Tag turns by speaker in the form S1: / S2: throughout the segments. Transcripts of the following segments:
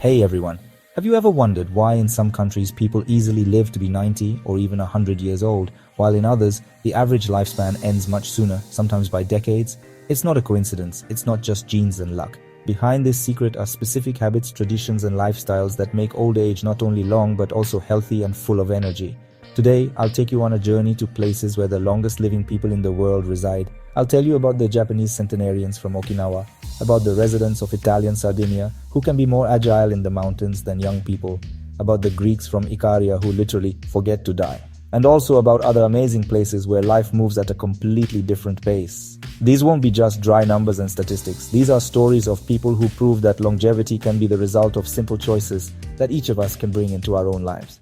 S1: Hey everyone, have you ever wondered why in some countries people easily live to be 90 or even 100 years old, while in others, the average lifespan ends much sooner, sometimes by decades? It's not a coincidence, it's not just genes and luck. Behind this secret are specific habits, traditions and lifestyles that make old age not only long but also healthy and full of energy. Today, I'll take you on a journey to places where the longest living people in the world reside. I'll tell you about the Japanese centenarians from Okinawa, about the residents of Italian Sardinia who can be more agile in the mountains than young people, about the Greeks from Ikaria who literally forget to die, and also about other amazing places where life moves at a completely different pace. These won't be just dry numbers and statistics. These are stories of people who prove that longevity can be the result of simple choices that each of us can bring into our own lives.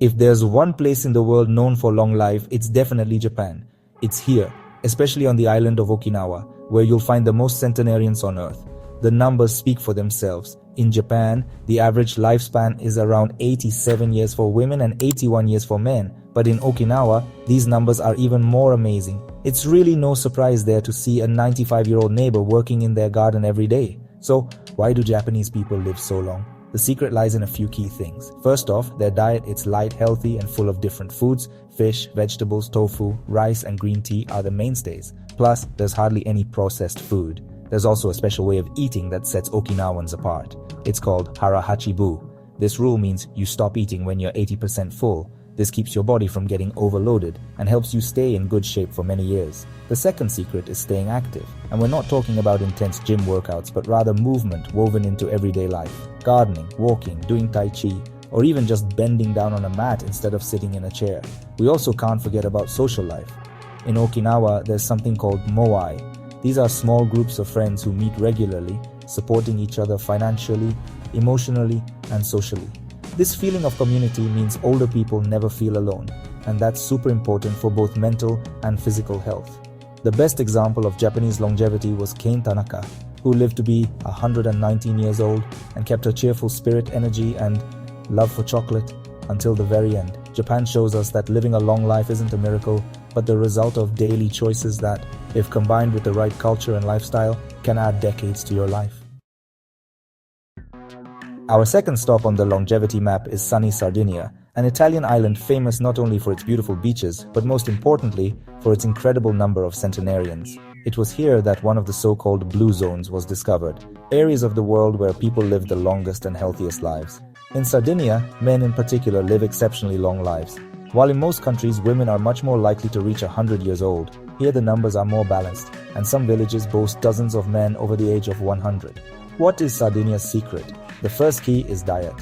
S1: If there's one place in the world known for long life, it's definitely Japan. It's here, especially on the island of Okinawa, where you'll find the most centenarians on Earth. The numbers speak for themselves. In Japan, the average lifespan is around 87 years for women and 81 years for men. But in Okinawa, these numbers are even more amazing. It's really no surprise there to see a 95-year-old neighbor working in their garden every day. So, why do Japanese people live so long? The secret lies in a few key things. First off, their diet is light, healthy, and full of different foods. Fish, vegetables, tofu, rice, and green tea are the mainstays. Plus, there's hardly any processed food. There's also a special way of eating that sets Okinawans apart. It's called harahachibu. This rule means you stop eating when you're 80% full. This keeps your body from getting overloaded and helps you stay in good shape for many years. The second secret is staying active. And we're not talking about intense gym workouts, but rather movement woven into everyday life. Gardening, walking, doing tai chi, or even just bending down on a mat instead of sitting in a chair. We also can't forget about social life. In Okinawa, there's something called moai. These are small groups of friends who meet regularly, supporting each other financially, emotionally, and socially. This feeling of community means older people never feel alone, and that's super important for both mental and physical health. The best example of Japanese longevity was Kane Tanaka, who lived to be 119 years old and kept a cheerful spirit, energy, and love for chocolate until the very end. Japan shows us that living a long life isn't a miracle, but the result of daily choices that, if combined with the right culture and lifestyle, can add decades to your life. Our second stop on the longevity map is sunny Sardinia, an Italian island famous not only for its beautiful beaches, but most importantly, for its incredible number of centenarians. It was here that one of the so-called blue zones was discovered, areas of the world where people live the longest and healthiest lives. In Sardinia, men in particular live exceptionally long lives. While in most countries, women are much more likely to reach 100 years old, here the numbers are more balanced, and some villages boast dozens of men over the age of 100. What is Sardinia's secret? The first key is diet.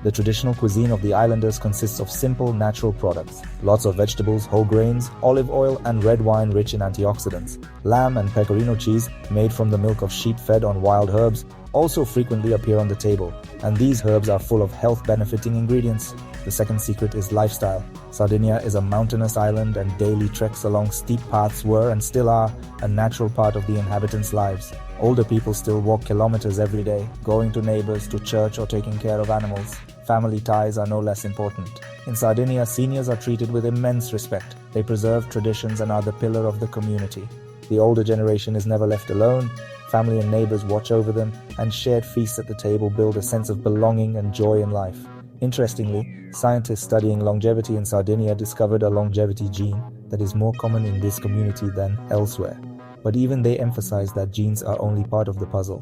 S1: The traditional cuisine of the islanders consists of simple, natural products. Lots of vegetables, whole grains, olive oil, and red wine rich in antioxidants. Lamb and pecorino cheese, made from the milk of sheep fed on wild herbs, also frequently appear on the table, and these herbs are full of health-benefiting ingredients. The second secret is lifestyle. Sardinia is a mountainous island, and daily treks along steep paths were and still are a natural part of the inhabitants' lives. Older people still walk kilometers every day, going to neighbors, to church, or taking care of animals. Family ties are no less important. In Sardinia, seniors are treated with immense respect. They preserve traditions and are the pillar of the community. The older generation is never left alone. Family and neighbors watch over them, and shared feasts at the table build a sense of belonging and joy in life. Interestingly, scientists studying longevity in Sardinia discovered a longevity gene that is more common in this community than elsewhere. But even they emphasize that genes are only part of the puzzle.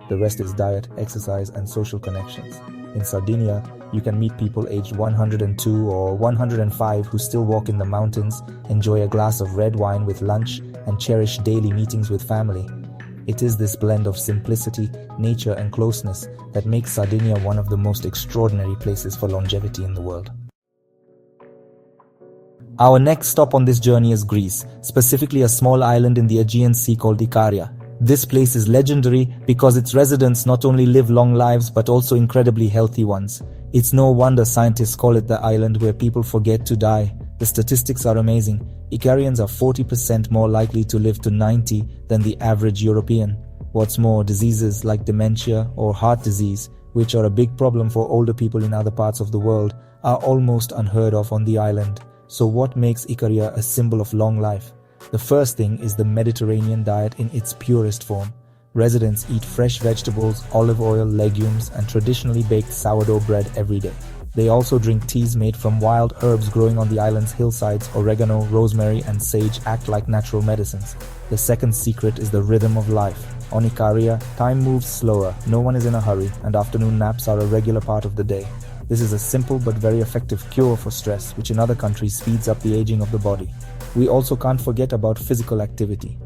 S1: The rest is diet, exercise, and social connections. In Sardinia, you can meet people aged 102 or 105 who still walk in the mountains, enjoy a glass of red wine with lunch, and cherish daily meetings with family. It is this blend of simplicity, nature, and closeness that makes Sardinia one of the most extraordinary places for longevity in the world. Our next stop on this journey is Greece, specifically a small island in the Aegean Sea called Ikaria. This place is legendary because its residents not only live long lives but also incredibly healthy ones. It's no wonder scientists call it the island where people forget to die. The statistics are amazing. Icarians are 40% more likely to live to 90 than the average European. What's more, diseases like dementia or heart disease, which are a big problem for older people in other parts of the world, are almost unheard of on the island. So what makes Ikaria a symbol of long life? The first thing is the Mediterranean diet in its purest form. Residents eat fresh vegetables, olive oil, legumes, and traditionally baked sourdough bread every day. They also drink teas made from wild herbs growing on the island's hillsides. Oregano, rosemary, and sage act like natural medicines. The second secret is the rhythm of life. On Ikaria, time moves slower, no one is in a hurry, and afternoon naps are a regular part of the day. This is a simple but very effective cure for stress, which in other countries speeds up the aging of the body. We also can't forget about physical activity.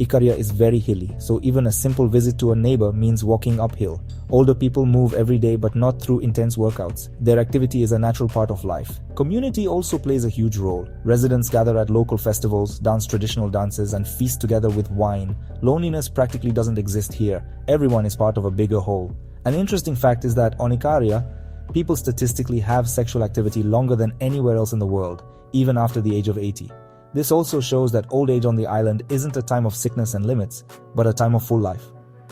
S1: Ikaria is very hilly, so even a simple visit to a neighbor means walking uphill. Older people move every day, but not through intense workouts. Their activity is a natural part of life. Community also plays a huge role. Residents gather at local festivals, dance traditional dances, and feast together with wine. Loneliness practically doesn't exist here. Everyone is part of a bigger whole. An interesting fact is that on Ikaria, people statistically have sexual activity longer than anywhere else in the world, even after the age of 80. This also shows that old age on the island isn't a time of sickness and limits, but a time of full life.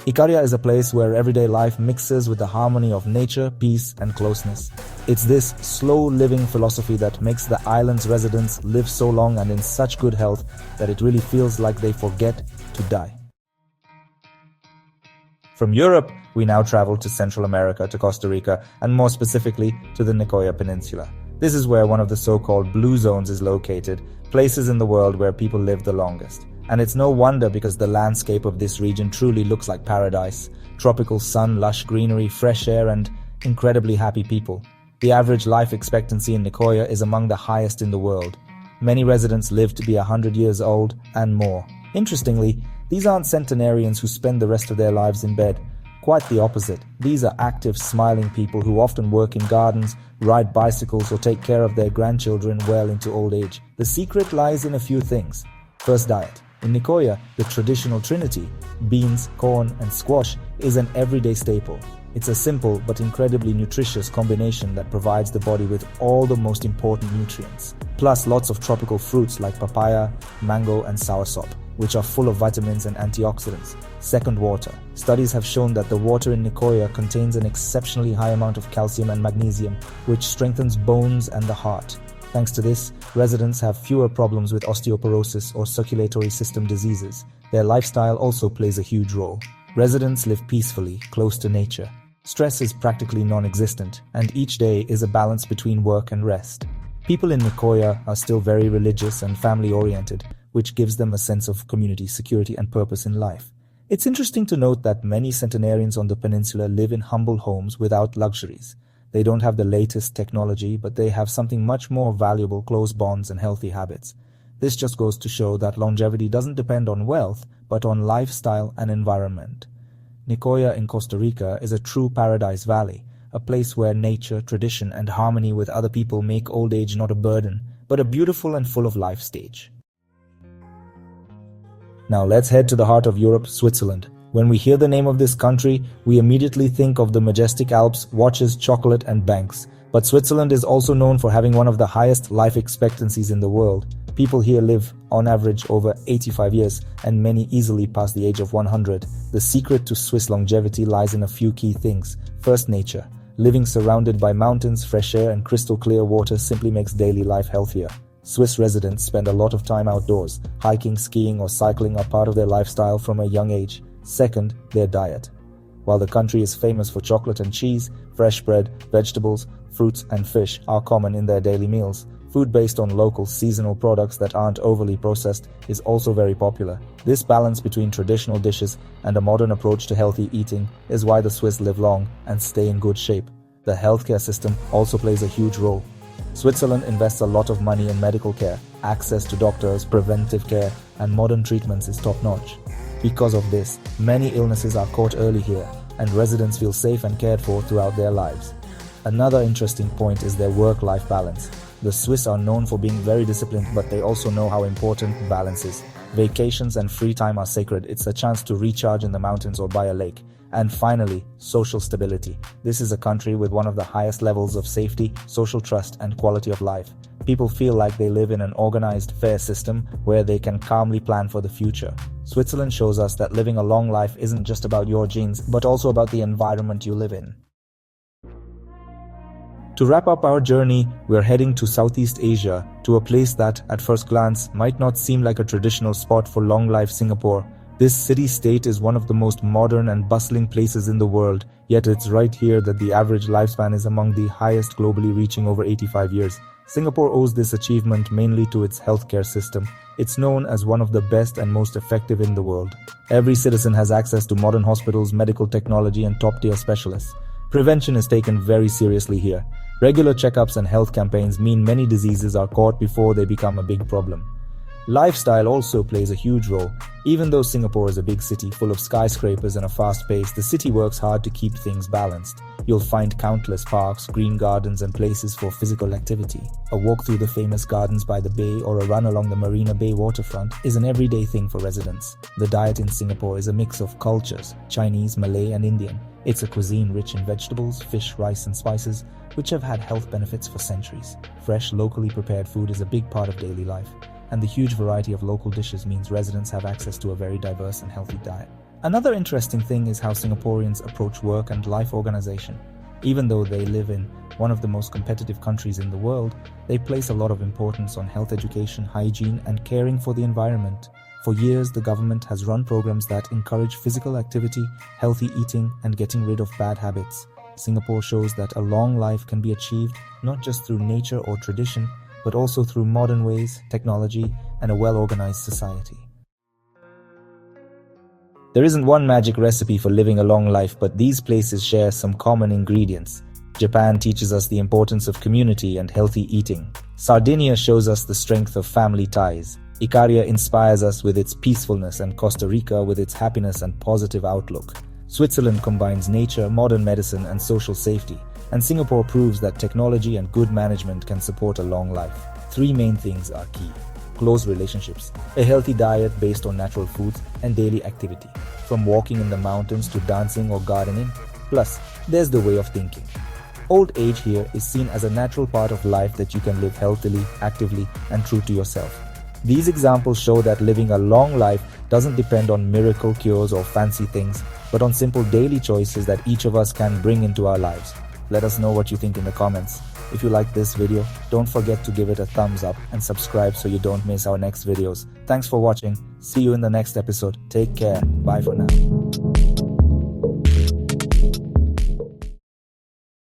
S1: Ikaria is a place where everyday life mixes with the harmony of nature, peace, and closeness. It's this slow living philosophy that makes the island's residents live so long and in such good health that it really feels like they forget to die. From Europe, we now travel to Central America, to Costa Rica, and more specifically to the Nicoya Peninsula. This is where one of the so-called blue zones is located, places in the world where people live the longest. And it's no wonder, because the landscape of this region truly looks like paradise. Tropical sun, lush greenery, fresh air, and incredibly happy people. The average life expectancy in Nicoya is among the highest in the world. Many residents live to be 100 years old and more. Interestingly, these aren't centenarians who spend the rest of their lives in bed. Quite the opposite. These are active, smiling people who often work in gardens, ride bicycles, or take care of their grandchildren well into old age. The secret lies in a few things. First, diet. In Nicoya, the traditional trinity, beans, corn, and squash, is an everyday staple. It's a simple but incredibly nutritious combination that provides the body with all the most important nutrients. Plus lots of tropical fruits like papaya, mango, and soursop, which are full of vitamins and antioxidants. Second, water. Studies have shown that the water in Nicoya contains an exceptionally high amount of calcium and magnesium, which strengthens bones and the heart. Thanks to this, residents have fewer problems with osteoporosis or circulatory system diseases. Their lifestyle also plays a huge role. Residents live peacefully, close to nature. Stress is practically non-existent, and each day is a balance between work and rest. People in Nicoya are still very religious and family-oriented, which gives them a sense of community, security, and purpose in life. It's interesting to note that many centenarians on the peninsula live in humble homes without luxuries. They don't have the latest technology, but they have something much more valuable: close bonds and healthy habits. This just goes to show that longevity doesn't depend on wealth, but on lifestyle and environment. Nicoya in Costa Rica is a true paradise valley, a place where nature, tradition, and harmony with other people make old age not a burden, but a beautiful and full of life stage. Now let's head to the heart of Europe, Switzerland. When we hear the name of this country, we immediately think of the majestic Alps, watches, chocolate, and banks. But Switzerland is also known for having one of the highest life expectancies in the world. People here live, on average, over 85 years, and many easily past the age of 100. The secret to Swiss longevity lies in a few key things. First, nature. Living surrounded by mountains, fresh air, and crystal clear water simply makes daily life healthier. Swiss residents spend a lot of time outdoors. Hiking, skiing, or cycling are part of their lifestyle from a young age. Second, their diet. While the country is famous for chocolate and cheese, fresh bread, vegetables, fruits, and fish are common in their daily meals. Food based on local, seasonal products that aren't overly processed is also very popular. This balance between traditional dishes and a modern approach to healthy eating is why the Swiss live long and stay in good shape. The healthcare system also plays a huge role. Switzerland invests a lot of money in medical care. Access to doctors, preventive care, and modern treatments is top-notch. Because of this, many illnesses are caught early here, and residents feel safe and cared for throughout their lives. Another interesting point is their work-life balance. The Swiss are known for being very disciplined, but they also know how important balance is. Vacations and free time are sacred. It's a chance to recharge in the mountains or by a lake. And finally, social stability. This is a country with one of the highest levels of safety, social trust, and quality of life. People feel like they live in an organized, fair system where they can calmly plan for the future. Switzerland shows us that living a long life isn't just about your genes, but also about the environment you live in. To wrap up our journey, we're heading to Southeast Asia, to a place that, at first glance, might not seem like a traditional spot for long life Singapore. This city-state is one of the most modern and bustling places in the world, yet it's right here that the average lifespan is among the highest globally, reaching over 85 years. Singapore owes this achievement mainly to its healthcare system. It's known as one of the best and most effective in the world. Every citizen has access to modern hospitals, medical technology, and top-tier specialists. Prevention is taken very seriously here. Regular checkups and health campaigns mean many diseases are caught before they become a big problem. Lifestyle also plays a huge role. Even though Singapore is a big city full of skyscrapers and a fast pace, the city works hard to keep things balanced. You'll find countless parks, green gardens, and places for physical activity. A walk through the famous gardens by the bay or a run along the Marina Bay waterfront is an everyday thing for residents. The diet in Singapore is a mix of cultures, Chinese, Malay, and Indian. It's a cuisine rich in vegetables, fish, rice, and spices, which have had health benefits for centuries. Fresh, locally prepared food is a big part of daily life, and the huge variety of local dishes means residents have access to a very diverse and healthy diet. Another interesting thing is how Singaporeans approach work and life organization. Even though they live in one of the most competitive countries in the world, they place a lot of importance on health education, hygiene, and caring for the environment. For years, the government has run programs that encourage physical activity, healthy eating, and getting rid of bad habits. Singapore shows that a long life can be achieved not just through nature or tradition, but also through modern ways, technology, and a well-organized society. There isn't one magic recipe for living a long life, but these places share some common ingredients. Japan teaches us the importance of community and healthy eating. Sardinia shows us the strength of family ties. Ikaria inspires us with its peacefulness, and Costa Rica with its happiness and positive outlook. Switzerland combines nature, modern medicine, and social safety. And Singapore proves that technology and good management can support a long life. Three main things are key: close relationships, a healthy diet based on natural foods, and daily activity, from walking in the mountains to dancing or gardening. Plus, there's the way of thinking. Old age here is seen as a natural part of life that you can live healthily, actively, and true to yourself. These examples show that living a long life doesn't depend on miracle cures or fancy things, but on simple daily choices that each of us can bring into our lives. Let us know what you think in the comments. If you like this video, don't forget to give it a thumbs up and subscribe so you don't miss our next videos. Thanks for watching. See you in the next episode. Take care. Bye for now.